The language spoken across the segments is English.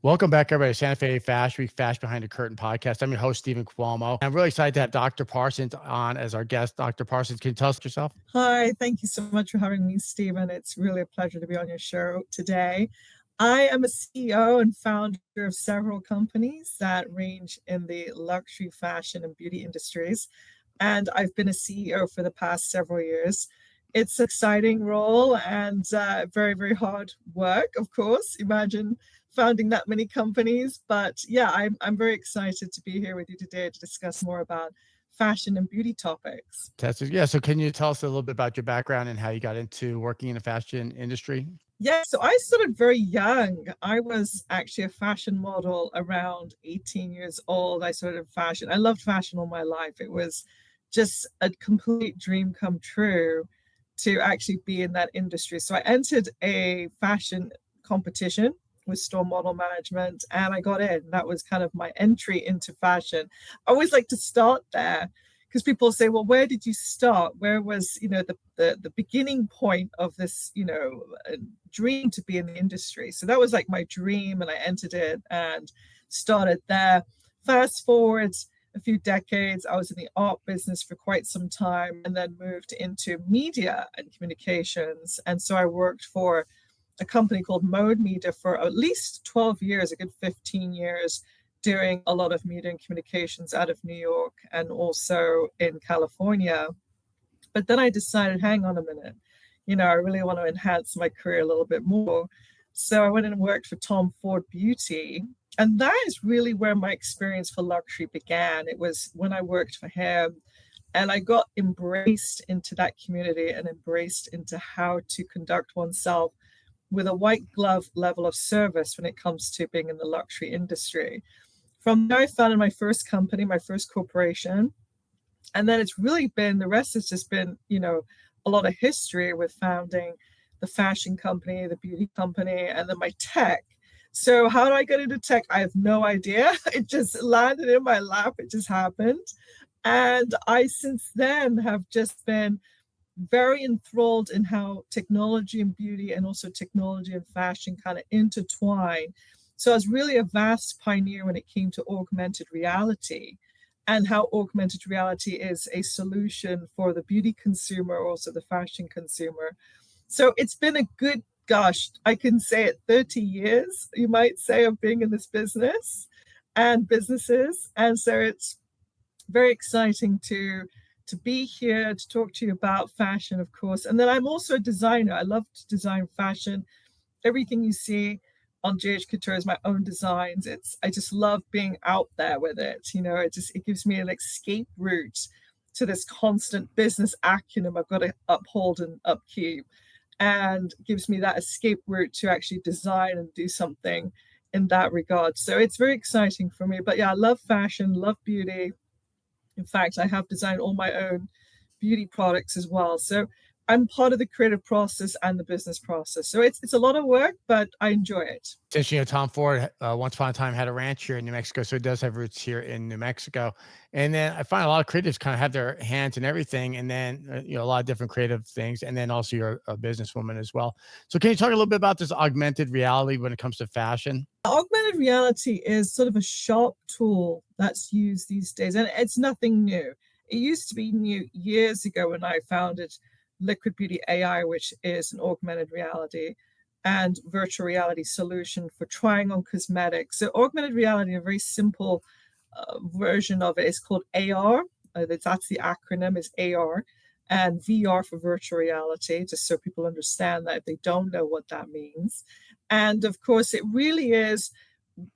Welcome back, everybody, to Santa Fe Fashion Week Fashion Behind the Curtain podcast. I'm your host, Stephen Cuomo. I'm really excited to have Dr. Parsons on as our guest. Dr. Parsons, can you tell us yourself? Hi, thank you so much for having me, Stephen. It's really a pleasure to be on your show today. I am a CEO and founder of several companies that range in the luxury, fashion, and beauty industries. And I've been a CEO for the past several years. It's an exciting role and very, very hard work, of course. Imagine founding that many companies. But yeah, I'm very excited to be here with you today to discuss more about fashion and beauty topics. Fantastic. Yeah. So, can you tell us a little bit about your background and how you got into working in the fashion industry? Yeah, so I started very young. I was actually a fashion model around 18 years old. I started fashion. I loved fashion all my life. It was just a complete dream come true to actually be in that industry. So I entered a fashion competition with store model management and I got in. That was kind of my entry into fashion. I always like to start there because people say, well, where did you start? Where was, the beginning point of this, dream to be in the industry? So that was like my dream and I entered it and started there. Fast forward a few decades, I was in the art business for quite some time and then moved into media and communications. And so I worked for a company called Mode Media for at least 12 years, a good 15 years, doing a lot of media and communications out of New York and also in California. But then I decided, hang on a minute, I really want to enhance my career a little bit more. So I went and worked for Tom Ford Beauty. And that is really where my experience for luxury began. It was when I worked for him and I got embraced into that community and embraced into how to conduct oneself with a white glove level of service when it comes to being in the luxury industry. From there, I founded my first company, my first corporation. And then it's really been, the rest has just been, a lot of history with founding the fashion company, the beauty company, and then my tech. So how did I get into tech? I have no idea. It just landed in my lap. It just happened. And I, since then, have just been very enthralled in how technology and beauty and also technology and fashion kind of intertwine. So I was really a vast pioneer when it came to augmented reality and how augmented reality is a solution for the beauty consumer, also the fashion consumer. So it's been a good, gosh, I can say it, 30 years, you might say, of being in this business and businesses. And so it's very exciting to be here to talk to you about fashion, of course. And then I'm also a designer. I love to design fashion. Everything you see on JH Couture is my own designs. I just love being out there with it. It gives me an escape route to this constant business acumen I've got to uphold and upkeep, and gives me that escape route to actually design and do something in that regard. So it's very exciting for me. But yeah, I love fashion, love beauty. In fact, I have designed all my own beauty products as well. So I'm part of the creative process and the business process. So it's a lot of work, but I enjoy it. Since Tom Ford once upon a time had a ranch here in New Mexico, so it does have roots here in New Mexico. And then I find a lot of creatives kind of have their hands in everything, and then a lot of different creative things. And then also you're a businesswoman as well. So can you talk a little bit about this augmented reality when it comes to fashion? Augmented reality is sort of a sharp tool that's used these days, and it's nothing new. It used to be new years ago when I founded Liquid Beauty AI, which is an augmented reality and virtual reality solution for trying on cosmetics. So augmented reality, a very simple version of it, is called AR. That's the acronym, is AR, and VR for virtual reality, just so people understand that if they don't know what that means. And of course, it really is,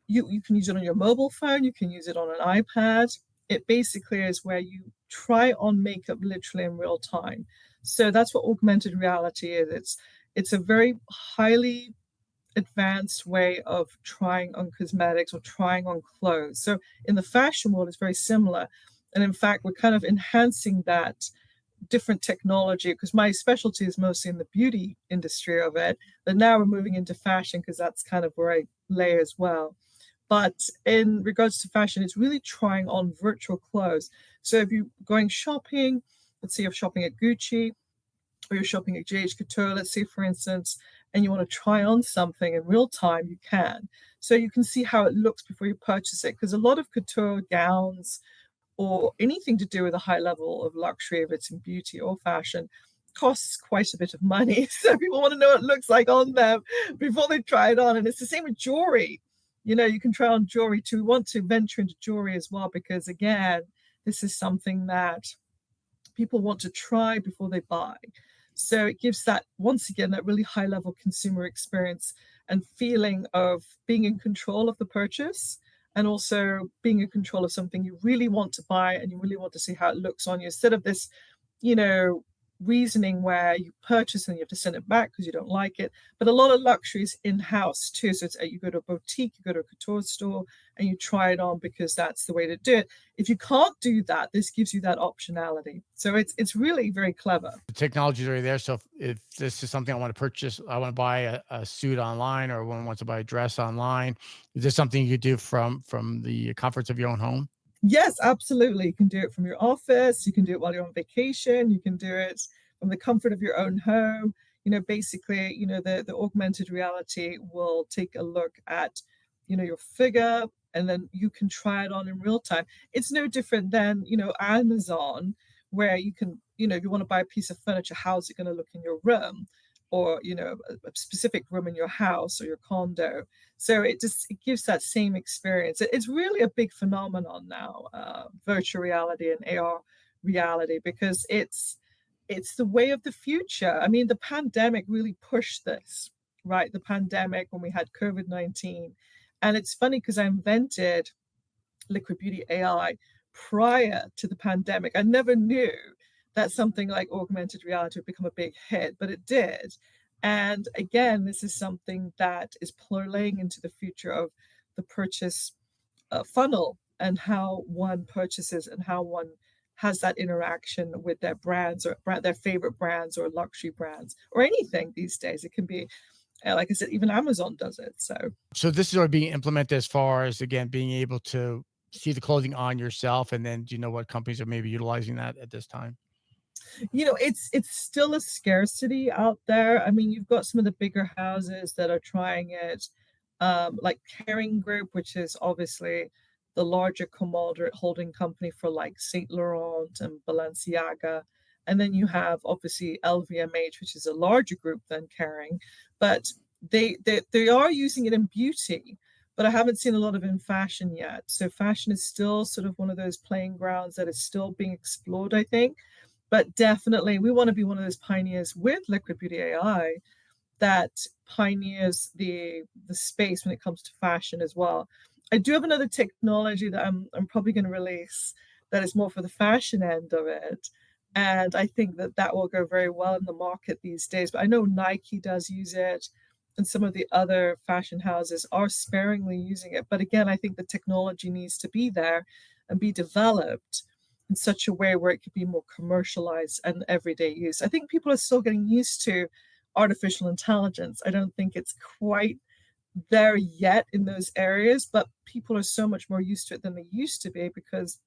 you can use it on your mobile phone, you can use it on an iPad. It basically is where you try on makeup literally in real time. So that's what augmented reality is. It's a very highly advanced way of trying on cosmetics or trying on clothes. So in the fashion world, it's very similar. And in fact, we're kind of enhancing that different technology, because my specialty is mostly in the beauty industry of it. But now we're moving into fashion because that's kind of where I lay as well. But in regards to fashion, it's really trying on virtual clothes. So if you're going shopping, let's say you're shopping at Gucci or you're shopping at JH Couture, let's say, for instance, and you want to try on something in real time, you can. So you can see how it looks before you purchase it. Because a lot of couture gowns or anything to do with a high level of luxury, if it's in beauty or fashion, costs quite a bit of money. So people want to know what it looks like on them before they try it on. And it's the same with jewelry. You know, you can try on jewelry too. We want to venture into jewelry as well, because again, this is something that people want to try before they buy. So it gives that, once again, that really high level consumer experience and feeling of being in control of the purchase, and also being in control of something you really want to buy and you really want to see how it looks on you, instead of this, you know, reasoning where you purchase and you have to send it back because you don't like it. But a lot of luxury is in-house too. So it's you go to a boutique, you go to a couture store, and you try it on because that's the way to do it. If you can't do that, this gives you that optionality. So it's really very clever. The technology is already there. So if this is something I want to purchase, I want to buy a suit online, or one wants to buy a dress online. Is this something you do from the comforts of your own home? Yes, absolutely. You can do it from your office, you can do it while you're on vacation, you can do it from the comfort of your own home. You know, basically, you know, the augmented reality will take a look at, you know, your figure, and then you can try it on in real time. It's no different than, you know, Amazon, where you can, you know, if you want to buy a piece of furniture, how's it going to look in your room? Or, you know, a specific room in your house or your condo. So it gives that same experience. It's really a big phenomenon now, virtual reality and AR reality, because it's the way of the future. I mean, the pandemic really pushed this, right? The pandemic, when we had COVID-19. And it's funny because I invented Liquid Beauty AI prior to the pandemic. I never knew that something like augmented reality would become a big hit, but it did. And again, this is something that is playing into the future of the purchase funnel, and how one purchases and how one has that interaction with their brands, or their favorite brands or luxury brands or anything these days. It can be, like I said, even Amazon does it. So So this is already being implemented as far as, again, being able to see the clothing on yourself, and then do you know what companies are maybe utilizing that at this time? you know, it's still a scarcity out there. I mean, you've got some of the bigger houses that are trying it, like Kering Group, which is obviously the larger commodity holding company for like Saint Laurent and Balenciaga. And then you have obviously LVMH, which is a larger group than Kering, but they are using it in beauty. But I haven't seen a lot of in fashion yet. So fashion is still sort of one of those playing grounds that is still being explored, I think. But definitely, we want to be one of those pioneers with Liquid Beauty AI that pioneers the space when it comes to fashion as well. I do have another technology that I'm probably going to release that is more for the fashion end of it, and I think that that will go very well in the market these days. But I know Nike does use it, and some of the other fashion houses are sparingly using it. But again, I think the technology needs to be there and be developed in such a way where it could be more commercialized and everyday use. I think people are still getting used to artificial intelligence. I don't think it's quite there yet in those areas, but people are so much more used to it than they used to be, because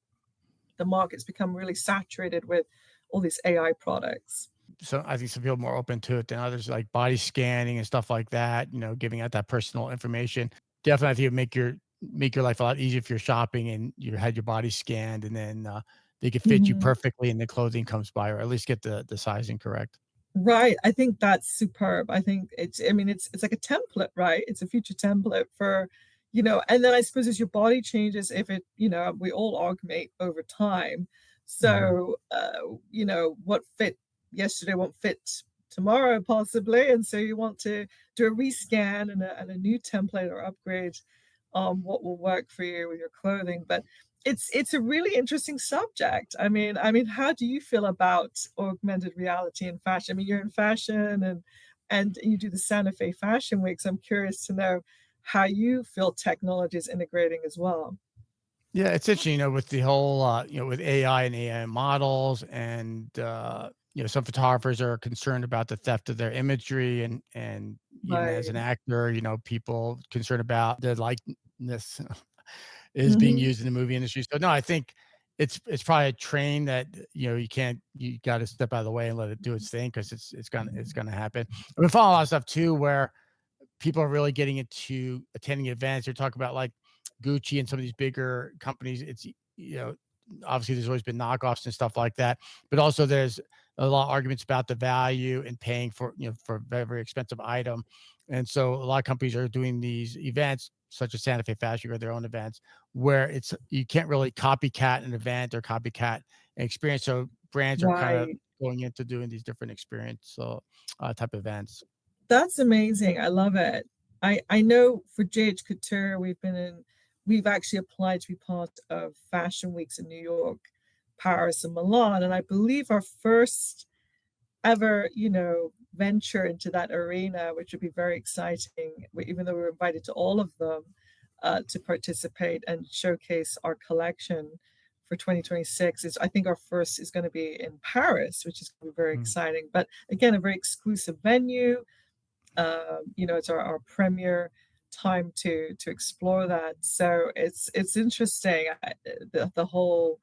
the market's become really saturated with all these AI products. So I think some people are more open to it than others, like body scanning and stuff like that, giving out that personal information. Definitely, I think it make your life a lot easier if you're shopping and you had your body scanned, and then they could fit you Mhm. perfectly and the clothing comes by, or at least get the sizing correct. Right, I think that's superb. I think I mean, it's like a template, right? It's a future template for, and then I suppose as your body changes, if it, we all augment over time. Mhm. So, what fit yesterday won't fit tomorrow possibly, and so you want to do a rescan and a new template or upgrade what will work for you with your clothing. But it's a really interesting subject. I mean, how do you feel about augmented reality in fashion? I mean, you're in fashion and you do the Santa Fe Fashion Week. So I'm curious to know how you feel technology is integrating as well. Yeah, it's interesting, with the whole, with AI and AI models, and some photographers are concerned about the theft of their imagery, and even as an Right. actor, people concerned about the likeness is being Mhm. used in the movie industry. So no, I think it's probably a train that, you can't you gotta step out of the way and let it do its thing, because it's gonna happen. I've been following a lot of stuff too where people are really getting into attending events. They're talking about like Gucci and some of these bigger companies. Obviously there's always been knockoffs and stuff like that, but also there's a lot of arguments about the value and paying for, for a very, very expensive item. And so a lot of companies are doing these events, such as Santa Fe Fashion or their own events, where you can't really copycat an event or copycat an experience. So brands are kind of Right. going into doing these different experience type events. That's amazing. I love it. I know for JH Couture, we've actually applied to be part of fashion weeks in New York, Paris, and Milan. And I believe our first ever, venture into that arena, which would be very exciting, even though we were invited to all of them to participate and showcase our collection for 2026 is I think our first is going to be in Paris, which is going to be very Mm. exciting. But again, a very exclusive venue. It's our premier time to explore that. So it's interesting, the whole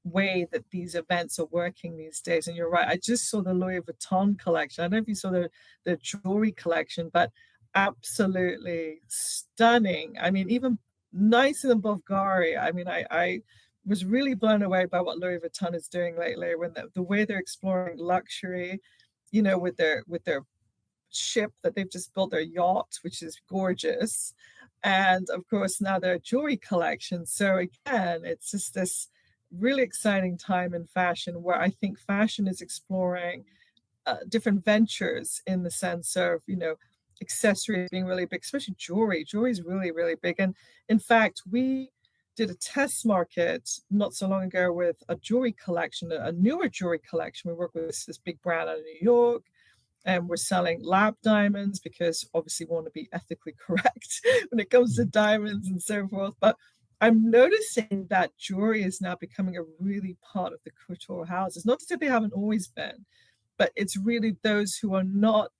way that these events are working these days. And you're right. I just saw the Louis Vuitton collection. I don't know if you saw the jewelry collection, but absolutely stunning. I mean, even nicer than Bulgari. I mean, I was really blown away by what Louis Vuitton is doing lately when the way they're exploring luxury, with their ship that they've just built, their yacht, which is gorgeous. And of course, now their jewelry collection. So again, it's just this really exciting time in fashion where I think fashion is exploring different ventures in the sense of, accessories being really big, especially jewelry. Jewelry is really, really big. And in fact, we did a test market not so long ago with a jewelry collection, a newer jewelry collection. We work with this big brand out of New York, and we're selling lab diamonds because obviously we want to be ethically correct when it comes to Mhm. diamonds and so forth. But I'm noticing that jewelry is now becoming a really part of the couture houses. Not to say they haven't always been, but it's really those who are not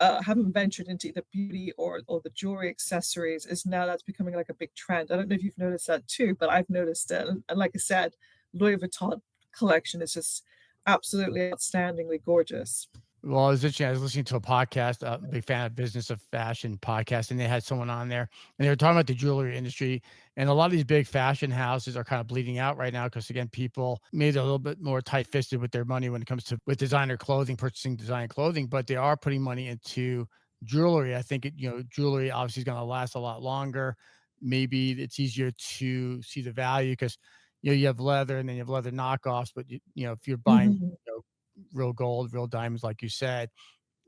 haven't ventured into the beauty or the jewelry accessories is now that's becoming like a big trend. I don't know if you've noticed that too, but I've noticed it. And like I said, Louis Vuitton collection is just absolutely outstandingly gorgeous. Well, I was interesting. I was listening to a podcast, big fan of Business of Fashion podcast, and they had someone on there, and they were talking about the jewelry industry. And a lot of these big fashion houses are kind of bleeding out right now because, again, people made a little bit more tight fisted with their money when it comes to with designer clothing, purchasing designer clothing, but they are putting money into jewelry. I think jewelry obviously is going to last a lot longer. Maybe it's easier to see the value because you have leather and then you have leather knockoffs, but if you're buying Mhm. real gold, real diamonds, like you said,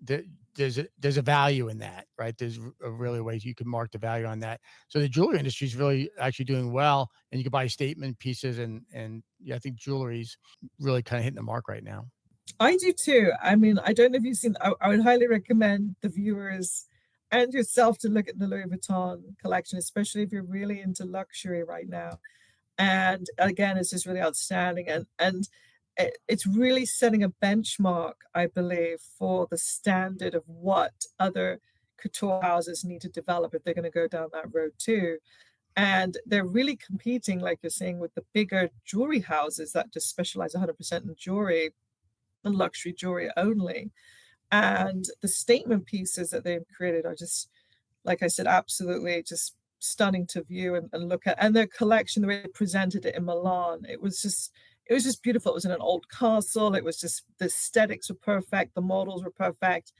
there, there's a value in that, right? There's a really ways you can mark the value on that. So the jewelry industry is really actually doing well, and you can buy statement pieces, and yeah, I think jewelry's really kind of hitting the mark right now. I do too. I mean, I don't know if you've seen, I would highly recommend the viewers and yourself to look at the Louis Vuitton collection, especially if you're really into luxury right now. And again, it's just really outstanding. And it's really setting a benchmark, I believe, for the standard of what other couture houses need to develop if they're going to go down that road too. And they're really competing, like you're saying, with the bigger jewelry houses that just specialize 100% in jewelry and luxury jewelry only. And the statement pieces that they've created are just, like I said, absolutely just stunning to view and look at. And their collection, the way they presented it in Milan, it was just beautiful. It was in an old castle. It was just the aesthetics were perfect, the models were perfect,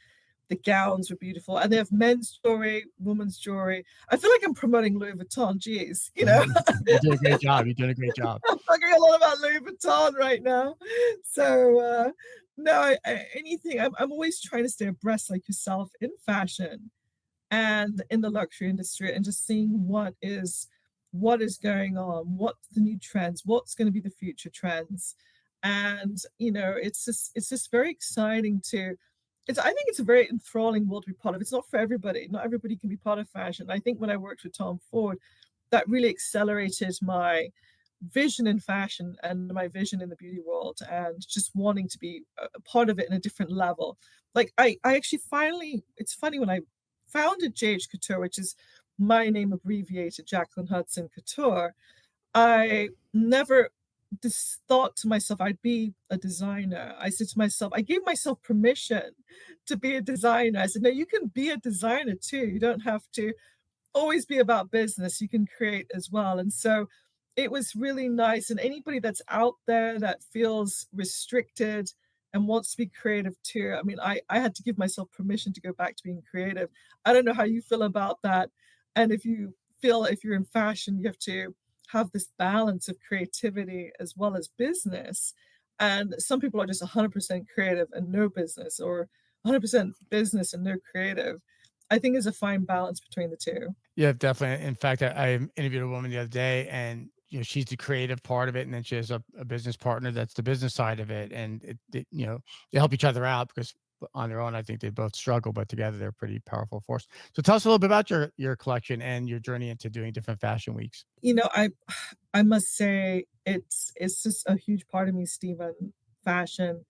the gowns were beautiful, and they have men's jewelry, women's jewelry. I feel like I'm promoting Louis Vuitton. Geez, You did a great job. You did a great job. I'm talking a lot about Louis Vuitton right now. So no, anything. I'm always trying to stay abreast, like yourself, in fashion and in the luxury industry, and just seeing what is going on, what's the new trends, what's going to be the future trends, and it's just very exciting to. I think it's a very enthralling world to be part of. It's not for everybody. Not everybody can be part of fashion. I think when I worked with Tom Ford, that really accelerated my vision in fashion and my vision in the beauty world and just wanting to be a part of it in a different level. Like I actually finally, it's funny when I founded JH Couture, which is my name abbreviated, Jacqueline Hudson Couture. I never just thought to myself I'd be a designer. I said to myself, I gave myself permission to be a designer. I said, no, you can be a designer too. You don't have to always be about business. You can create as well. And so it was really nice. And anybody that's out there that feels restricted and wants to be creative too. I mean, I had to give myself permission to go back to being creative. I don't know how you feel about that. And if you feel if you're in fashion, you have to have this balance of creativity as well as business. And some people are just 100% creative and no business, or 100% business and no creative. I think there's a fine balance between the two. Yeah, definitely. In fact, I interviewed a woman the other day, and she's the creative part of it, and then she has a business partner that's the business side of it, and they help each other out because on their own, I think they both struggle, but together they're a pretty powerful force. So tell us a little bit about your collection and your journey into doing different fashion weeks. You know, I must say it's just a huge part of me, Stephen, fashion.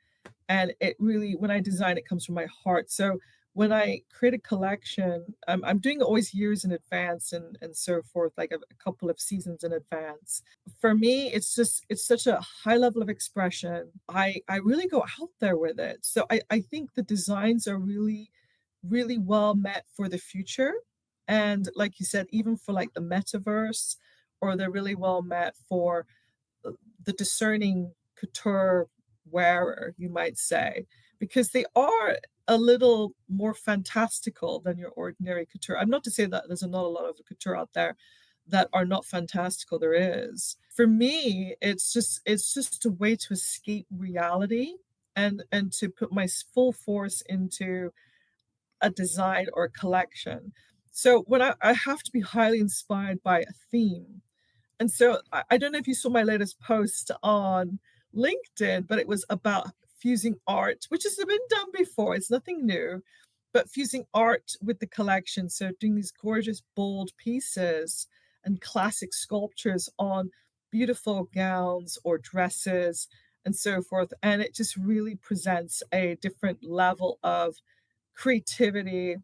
And it really, when I design, it comes from my heart. So when I create a collection, I'm doing it always years in advance and so forth, like a couple of seasons in advance. For me, it's such a high level of expression. I really go out there with it. So I think the designs are really, really well met for the future. And like you said, even for like the metaverse, or they're really well met for the discerning couture wearer, you might say, because they are a little more fantastical than your ordinary couture. I'm not to say that there's not a lot of couture out there that are not fantastical. There is. For me, it's just a way to escape reality and to put my full force into a design or a collection. So when I have to be highly inspired by a theme, and so I don't know if you saw my latest post on LinkedIn, but it was about fusing art, which has been done before. It's nothing new, but fusing art with the collection. So doing these gorgeous, bold pieces and classic sculptures on beautiful gowns or dresses and so forth. And it just really presents a different level of creativity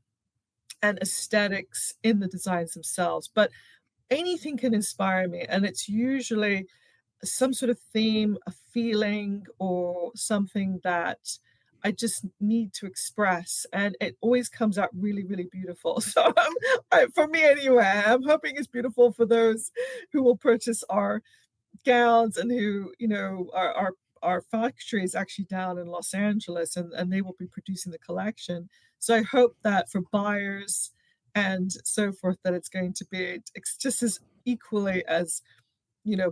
and aesthetics in the designs themselves. But anything can inspire me, and it's usually some sort of theme, a feeling, or something that I just need to express, and it always comes out really, really beautiful. So, for me anyway, I'm hoping it's beautiful for those who will purchase our gowns and who, our factory is actually down in Los Angeles, and they will be producing the collection. So I hope that for buyers and so forth, that it's going to be just as equally as,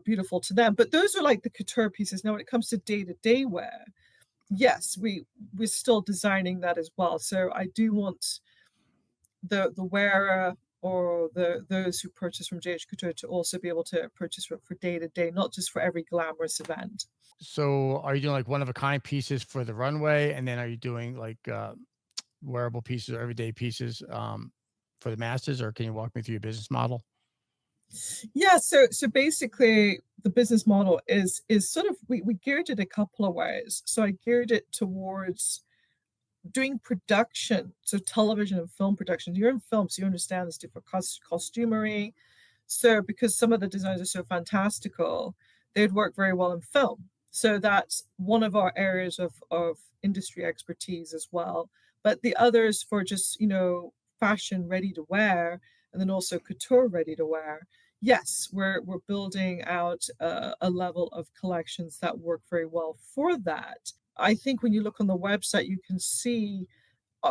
beautiful to them. But those are like the couture pieces. Now, when it comes to day-to-day wear, yes, we're still designing that as well. So I do want the wearer or those who purchase from JH Couture to also be able to purchase for day to day, not just for every glamorous event. So are you doing like one of a kind pieces for the runway, and then are you doing like wearable pieces or everyday pieces for the masses, or can you walk me through your business model? Yeah, so basically the business model is sort of we geared it a couple of ways. So I geared it towards doing production, so television and film production. You're in film, so you understand there's different costumery. So because some of the designs are so fantastical, they'd work very well in film. So that's one of our areas of industry expertise as well. But the others for just, fashion ready to wear, and then also couture ready to wear. Yes, we're building out a level of collections that work very well for that. I think when you look on the website, you can see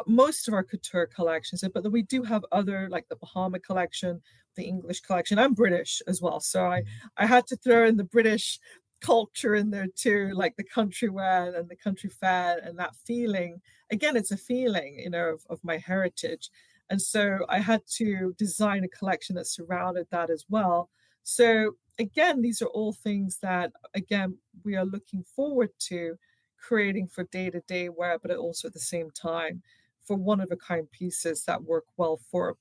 most of our couture collections, but then we do have other, like the Bahama collection, the English collection. I'm British as well, so I had to throw in the British culture in there too, like the country wear and the country fair and that feeling. Again, it's a feeling, of my heritage, and so I had to design a collection that surrounded that as well. So again, these are all things that again we are looking forward to creating for day to day wear, but also at the same time for one of a kind pieces that work well for,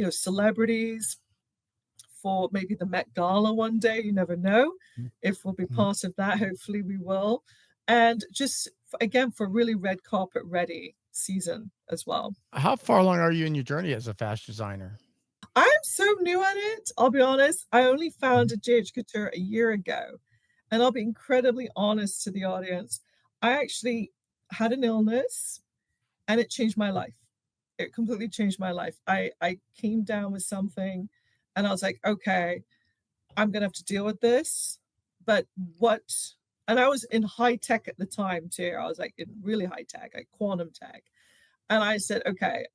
celebrities, for maybe the Met Gala one day. You never know if we'll be Mhm. part of that. Hopefully, we will. And just again, for really red carpet ready season as well. How far along are you in your journey as a fashion designer? I'm so new at it, I'll be honest. I only Mhm. founded JH Couture a year ago, and I'll be incredibly honest to the audience. I actually had an illness, and it changed my life. It completely changed my life. I came down with something, and I was like, "Okay, I'm gonna have to deal with this." But what and I was in high tech at the time too. I was like in really high tech, like quantum tech. And I said, "Okay,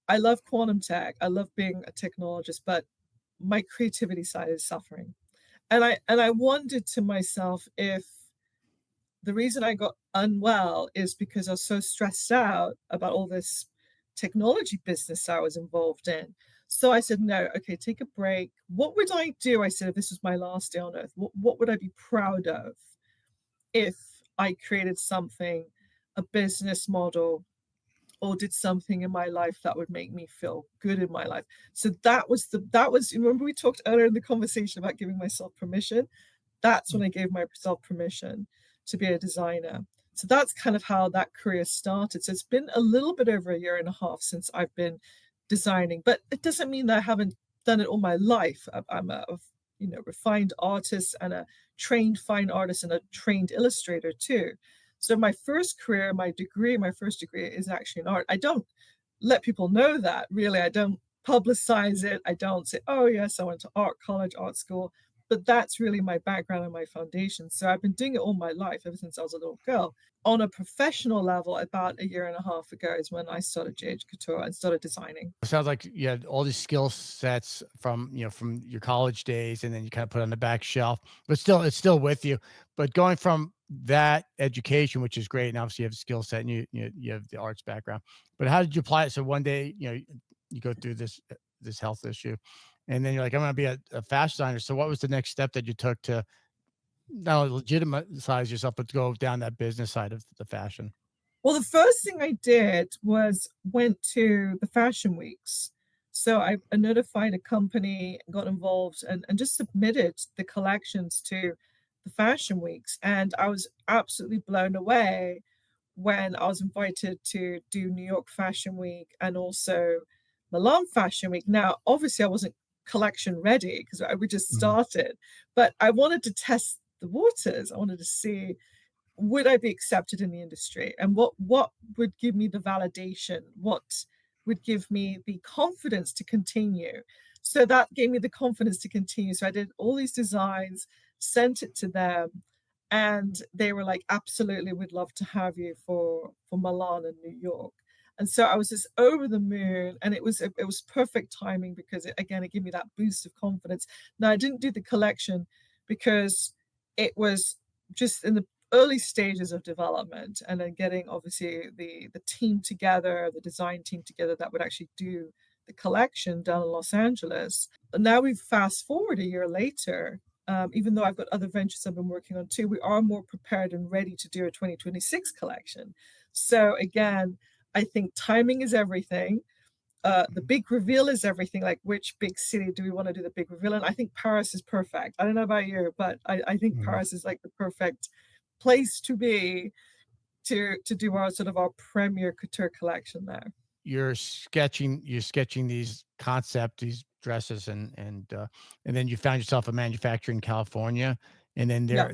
I love quantum tech. I love being a technologist, but my creativity side is suffering." And I wondered to myself if the reason I got unwell is because I was so stressed out about all this technology business I was involved in. So I said, no, okay, take a break. What would I do? I said, if this was my last day on earth, what would I be proud of if I created something, a business model, or did something in my life that would make me feel good in my life? So that was, remember we talked earlier in the conversation about giving myself permission? That's when I gave myself permission to be a designer. So that's kind of how that career started. So it's been a little bit over a year and a half since I've been designing, but it doesn't mean that I haven't done it all my life. I'm a refined artist and a trained fine artist and a trained illustrator too. So my first career, my first degree is actually in art. I don't let people know that really. I don't publicize it. I don't say, oh yes, I went to art college, art school, but that's really my background and my foundation. So I've been doing it all my life, ever since I was a little girl. On a professional level, about a year and a half ago is when I started JH Couture and started designing. It sounds like you had all these skill sets from, from your college days, and then you kind of put it on the back shelf, but still, it's still with you. But going from that education, which is great, and obviously you have a skill set, and you have the arts background. But how did you apply it? So one day, you go through this health issue, and then you're like, I'm going to be a fashion designer. So what was the next step that you took to not only legitimize yourself, but to go down that business side of the fashion? Well, the first thing I did was went to the fashion weeks. So I notified a company, got involved, and just submitted the collections to the fashion weeks. And I was absolutely blown away when I was invited to do New York Fashion Week and also Milan Fashion Week. Now, obviously, I wasn't collection ready because we just Mhm. started, but I wanted to test the waters. I wanted to see, would I be accepted in the industry, and what would give me the validation, what would give me the confidence to continue. So that gave me the confidence to continue. So I did all these designs, sent it to them, and they were like, absolutely, we'd love to have you for Milan and New York. And so I was just over the moon, and it was perfect timing because it gave me that boost of confidence. Now I didn't do the collection because it was just in the early stages of development, and then getting obviously the team together, the design team together that would actually do the collection down in Los Angeles. And now we've fast forward a year later. Even though I've got other ventures I've been working on too, we are more prepared and ready to do a 2026 collection. So again, I think timing is everything. The big reveal is everything. Like, which big city do we want to do the big reveal in? I think Paris is perfect. I don't know about you, but I think Mhm. Paris is like the perfect place to be to do our sort of our premier couture collection there. You're sketching these these dresses, and then you found yourself a manufacturer in California, and then Yeah.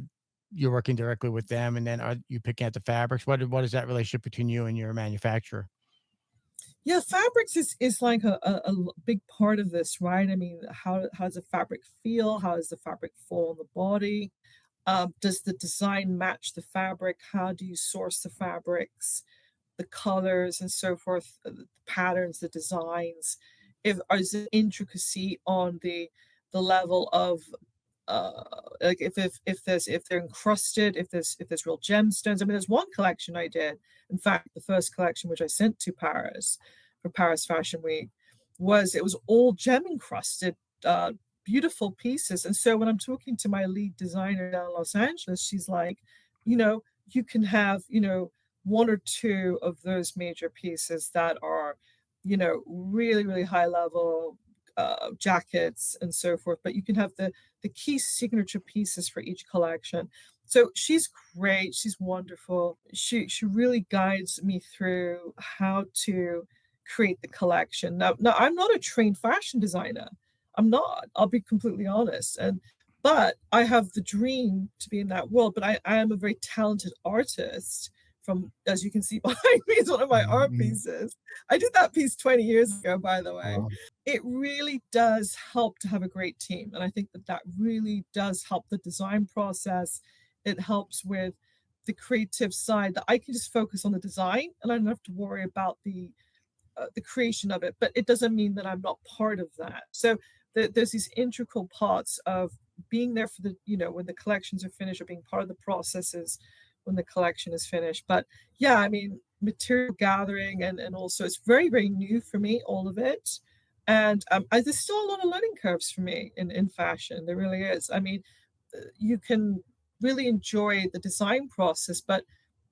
you're working directly with them, and then are you picking out the fabrics? What is that relationship between you and your manufacturer? Yeah, fabrics is like big part of this, right? I mean, how does the fabric feel? How does the fabric fall on the body? Does the design match the fabric? How do you source the fabrics, the colors, and so forth, the patterns, the designs? If is it intricacy on the level of like if they're encrusted, if there's real gemstones. I mean, there's one collection I did. In fact, the first collection which I sent to Paris for Paris Fashion Week it was all gem encrusted, beautiful pieces. And so when I'm talking to my lead designer down in Los Angeles, she's like, you can have one or two of those major pieces that are really really high level jackets and so forth, but you can have the key signature pieces for each collection. So she's great. She's wonderful. She really guides me through how to create the collection. Now I'm not a trained fashion designer. I'm not. I'll be completely honest. But I have the dream to be in that world. But I am a very talented artist. From as you can see behind me is one of my art Mhm. pieces. I did that piece 20 years ago, by the way. Wow. It really does help to have a great team, and I think that that really does help the design process. It helps with the creative side that I can just focus on the design and I don't have to worry about the creation of it. But it doesn't mean that I'm not part of that. So there's these integral parts of being there for the when the collections are finished or being part of the processes when the collection is finished. But yeah, I mean material gathering and also it's very new for me, all of it. And there's still a lot of learning curves for me in fashion. There really is. I mean, you can really enjoy the design process, but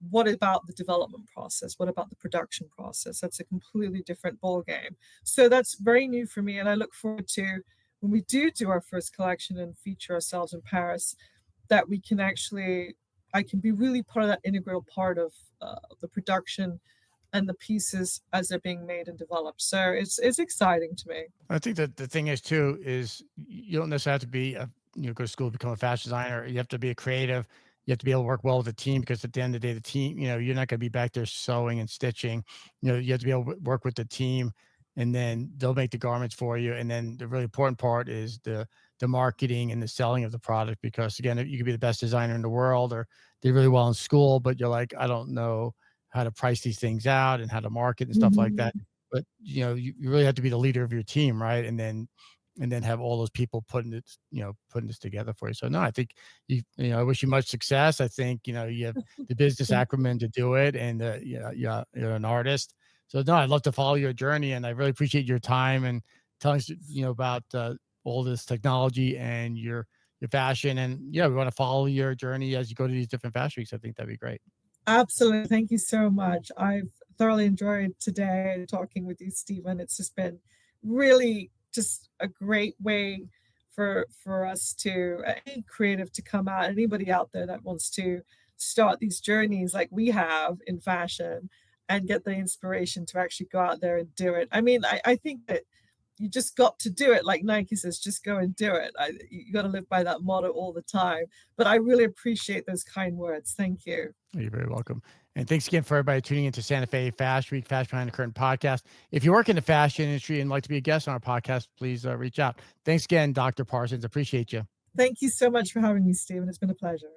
what about the development process? What about the production process? That's a completely different ball game. So that's very new for me, and I look forward to when we do our first collection and feature ourselves in Paris, that we can actually I can be really part of that integral part of the production and the pieces as they're being made and developed. So it's exciting to me. I think that the thing is too is you don't necessarily have to be a go to school to become a fashion designer. You have to be a creative. You have to be able to work well with the team because at the end of the day, the team, you're not going to be back there sewing and stitching. You have to be able to work with the team, and then they'll make the garments for you. And then the really important part is the marketing and the selling of the product. Because again, you could be the best designer in the world or do really well in school, but you're like, I don't know how to price these things out and how to market and stuff like that, Mhm. but you really have to be the leader of your team, right? And then have all those people putting this together for you. So no, I think I wish you much success. I think you have the business Thank you. acumen to do it, and you're an artist. So no, I'd love to follow your journey, and I really appreciate your time and telling us about all this technology and your fashion. And yeah, we want to follow your journey as you go to these different fashion weeks. I think that'd be great. Absolutely. Thank you so much. I've thoroughly enjoyed today talking with you, Stephen. It's just been really just a great way for us to any creative to come out, anybody out there that wants to start these journeys like we have in fashion and get the inspiration to actually go out there and do it. I mean, I think that you just got to do it. Like Nike says, just go and do it. You got to live by that motto all the time. But I really appreciate those kind words. Thank you. You're very welcome. And thanks again for everybody tuning into Santa Fe Fashion Week, Fashion Behind the Curtain podcast. If you work in the fashion industry and like to be a guest on our podcast, please reach out. Thanks again, Dr. Parsons. Appreciate you. Thank you so much for having me, Stephen. It's been a pleasure.